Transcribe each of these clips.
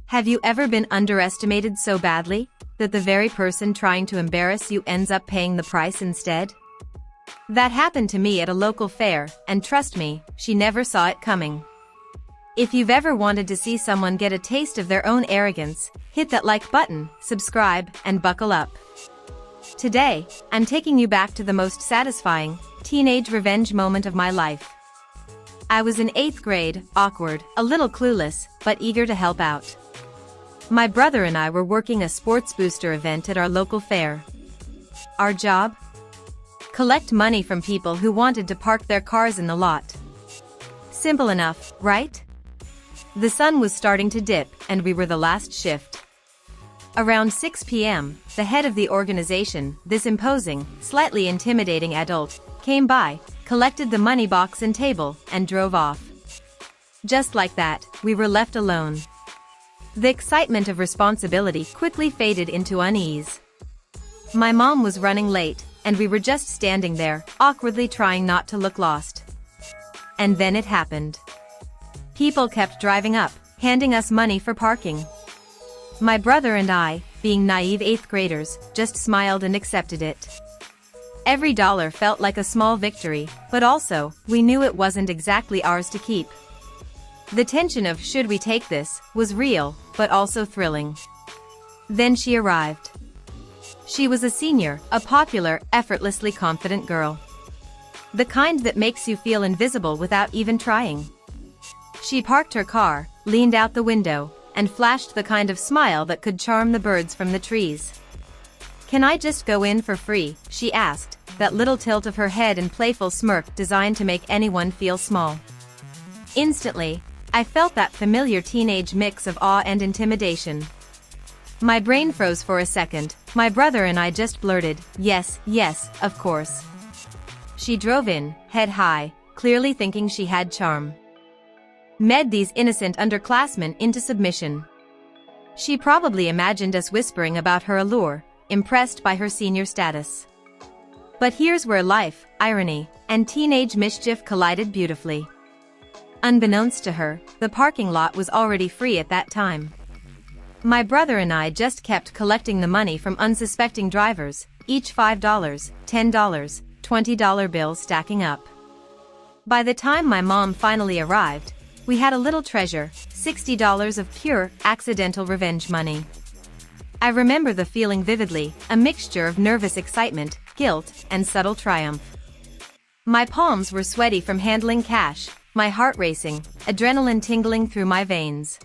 Have you ever been underestimated so badly that the very person trying to embarrass you ends up paying the price instead? That happened to me at a local fair, and trust me, she never saw it coming. If you've ever wanted to see someone get a taste of their own arrogance, hit that like button, subscribe, and buckle up. Today, I'm taking you back to the most satisfying teenage revenge moment of my life. I was in 8th grade, awkward, a little clueless, but eager to help out. My brother and I were working a sports booster event at our local fair. Our job? Collect money from people who wanted to park their cars in the lot. Simple enough, right? The sun was starting to dip, and we were the last shift. Around 6 p.m., the head of the organization, this imposing, slightly intimidating adult, came by, collected the money box and table, and drove off. Just like that, we were left alone. The excitement of responsibility quickly faded into unease. My mom was running late, and we were just standing there, awkwardly trying not to look lost. And then it happened. People kept driving up, handing us money for parking. My brother and I, being naive 8th graders, just smiled and accepted it. Every dollar felt like a small victory, but also, we knew it wasn't exactly ours to keep. The tension of should we take this was real, but also thrilling. Then she arrived. She was a senior, a popular, effortlessly confident girl. The kind that makes you feel invisible without even trying. She parked her car, leaned out the window, and flashed the kind of smile that could charm the birds from the trees. "Can I just go in for free?" she asked, that little tilt of her head and playful smirk designed to make anyone feel small. Instantly, I felt that familiar teenage mix of awe and intimidation. My brain froze for a second. My brother and I just blurted, "Yes, yes, of course." She drove in, head high, clearly thinking she had charm. Med these innocent underclassmen into submission. She probably imagined us whispering about her allure, impressed by her senior status. But here's where life, irony, and teenage mischief collided beautifully. Unbeknownst to her, the parking lot was already free at that time. My brother and I just kept collecting the money from unsuspecting drivers, each $5, $10, $20 bills stacking up. By the time my mom finally arrived, we had a little treasure, $60 of pure, accidental revenge money. I remember the feeling vividly, a mixture of nervous excitement, guilt, and subtle triumph. My palms were sweaty from handling cash, my heart racing, adrenaline tingling through my veins.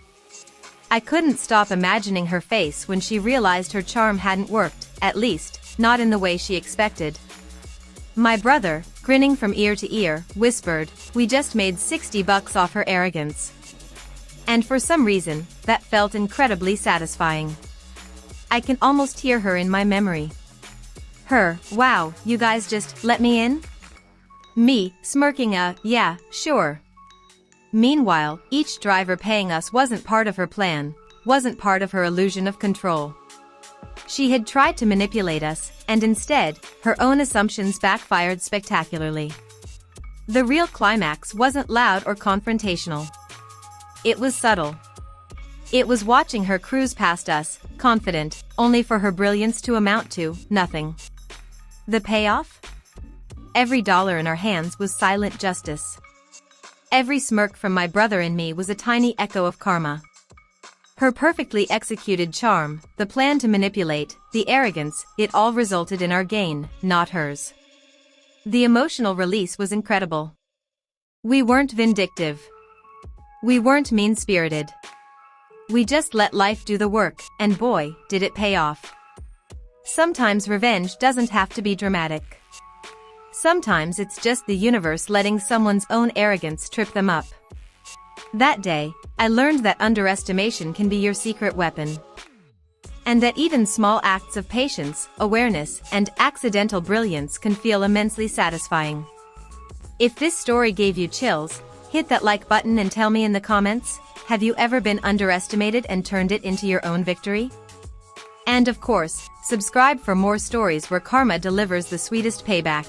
I couldn't stop imagining her face when she realized her charm hadn't worked, at least, not in the way she expected. My brother, grinning from ear to ear, whispered, "We just made $60 off her arrogance." And for some reason, that felt incredibly satisfying. I can almost hear her in my memory. Her, "Wow, you guys just let me in?" Me, smirking "Yeah, sure." Meanwhile, each driver paying us wasn't part of her plan, wasn't part of her illusion of control. She had tried to manipulate us, and instead, her own assumptions backfired spectacularly. The real climax wasn't loud or confrontational. It was subtle. It was watching her cruise past us, confident, only for her brilliance to amount to nothing. The payoff? Every dollar in our hands was silent justice. Every smirk from my brother and me was a tiny echo of karma. Her perfectly executed charm, the plan to manipulate, the arrogance, it all resulted in our gain, not hers. The emotional release was incredible. We weren't vindictive. We weren't mean-spirited. We just let life do the work, and boy, did it pay off. Sometimes revenge doesn't have to be dramatic. Sometimes it's just the universe letting someone's own arrogance trip them up. That day, I learned that underestimation can be your secret weapon. And that even small acts of patience, awareness, and accidental brilliance can feel immensely satisfying. If this story gave you chills, hit that like button and tell me in the comments, have you ever been underestimated and turned it into your own victory? And of course, subscribe for more stories where karma delivers the sweetest payback.